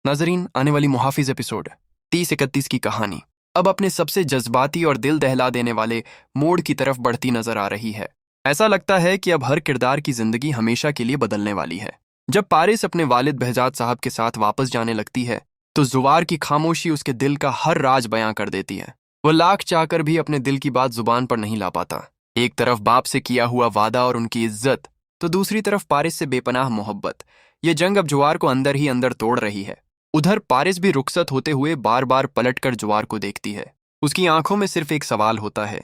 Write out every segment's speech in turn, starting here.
नाजरीन, आने वाली मुहाफिज एपिसोड 30-31 की कहानी अब अपने सबसे जज्बाती और दिल दहला देने वाले मोड़ की तरफ बढ़ती नजर आ रही है। ऐसा लगता है कि अब हर किरदार की जिंदगी हमेशा के लिए बदलने वाली है। जब पारिस अपने वालिद बहजाद साहब के साथ वापस जाने लगती है तो जुवार की खामोशी उसके दिल का हर राज बयां कर देती है। वो लाख चाहकर भी अपने दिल की बात जुबान पर नहीं ला पाता। एक तरफ बाप से किया हुआ वादा और उनकी इज्जत, तो दूसरी तरफ पारिस से बेपनाह मोहब्बत। ये जंग अब जुवार को अंदर ही अंदर तोड़ रही है। उधर पारिस भी रुखसत होते हुए बार बार पलटकर जुवार को देखती है। उसकी आंखों में सिर्फ एक सवाल होता है,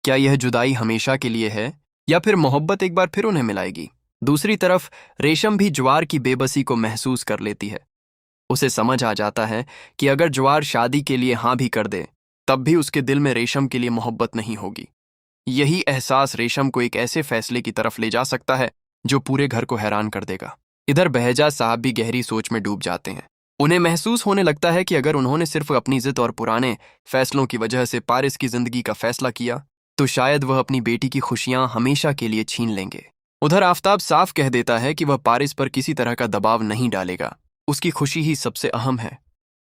क्या यह जुदाई हमेशा के लिए है या फिर मोहब्बत एक बार फिर उन्हें मिलाएगी। दूसरी तरफ रेशम भी ज्वार की बेबसी को महसूस कर लेती है। उसे समझ आ जाता है कि अगर ज्वार शादी के लिए हाँ भी कर दे तब भी उसके दिल में रेशम के लिए मोहब्बत नहीं होगी। यही एहसास रेशम को एक ऐसे फैसले की तरफ ले जा सकता है जो पूरे घर को हैरान कर देगा। इधर बहजा साहब भी गहरी सोच में डूब जाते हैं। उन्हें महसूस होने लगता है कि अगर उन्होंने सिर्फ अपनी जिद और पुराने फैसलों की वजह से पारिस की जिंदगी का फैसला किया तो शायद वह अपनी बेटी की खुशियां हमेशा के लिए छीन लेंगे। उधर आफताब साफ कह देता है कि वह पारिस पर किसी तरह का दबाव नहीं डालेगा, उसकी खुशी ही सबसे अहम है।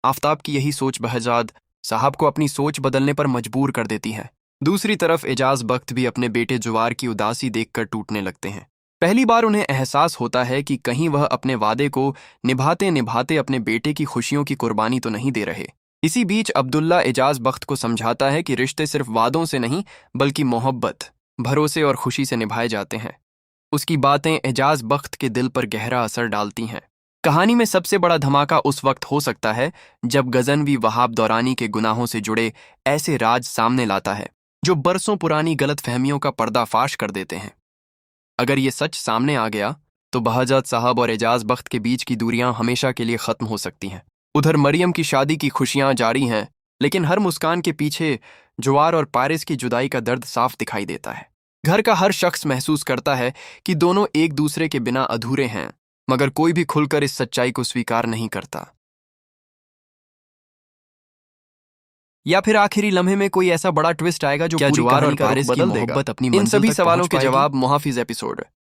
आफताब की यही सोच बहजाद साहब को अपनी सोच बदलने पर मजबूर कर देती है। दूसरी तरफ एजाज बख्त भी अपने बेटे जुवार की उदासी देखकर टूटने लगते हैं। पहली बार उन्हें एहसास होता है कि कहीं वह अपने वादे को निभाते निभाते अपने बेटे की खुशियों की कुर्बानी तो नहीं दे रहे। इसी बीच अब्दुल्ला एजाज बख्त को समझाता है कि रिश्ते सिर्फ वादों से नहीं बल्कि मोहब्बत, भरोसे और खुशी से निभाए जाते हैं। उसकी बातें एजाज बख्त के दिल पर गहरा असर डालती हैं। कहानी में सबसे बड़ा धमाका उस वक्त हो सकता है जब गजनवी वहाब दौरानी के गुनाहों से जुड़े ऐसे राज सामने लाता है जो बरसों पुरानी गलतफहमियों का पर्दाफाश कर देते हैं। अगर ये सच सामने आ गया तो बहजाद साहब और एजाज बख्त के बीच की दूरियां हमेशा के लिए खत्म हो सकती हैं। उधर मरियम की शादी की खुशियां जारी हैं, लेकिन हर मुस्कान के पीछे जुवार और पारिस की जुदाई का दर्द साफ दिखाई देता है। घर का हर शख्स महसूस करता है कि दोनों एक दूसरे के बिना अधूरे हैं, मगर कोई भी खुलकर इस सच्चाई को स्वीकार नहीं करता। या फिर आखिरी लम्हे में कोई ऐसा बड़ा ट्विस्ट आएगा जो पूरी जुवार और पारिस की मोहब्बत अपनी मंजिल तक पहुंच पाएगी? इन सभी सवालों के जवाब मुहाफिज एपिसोड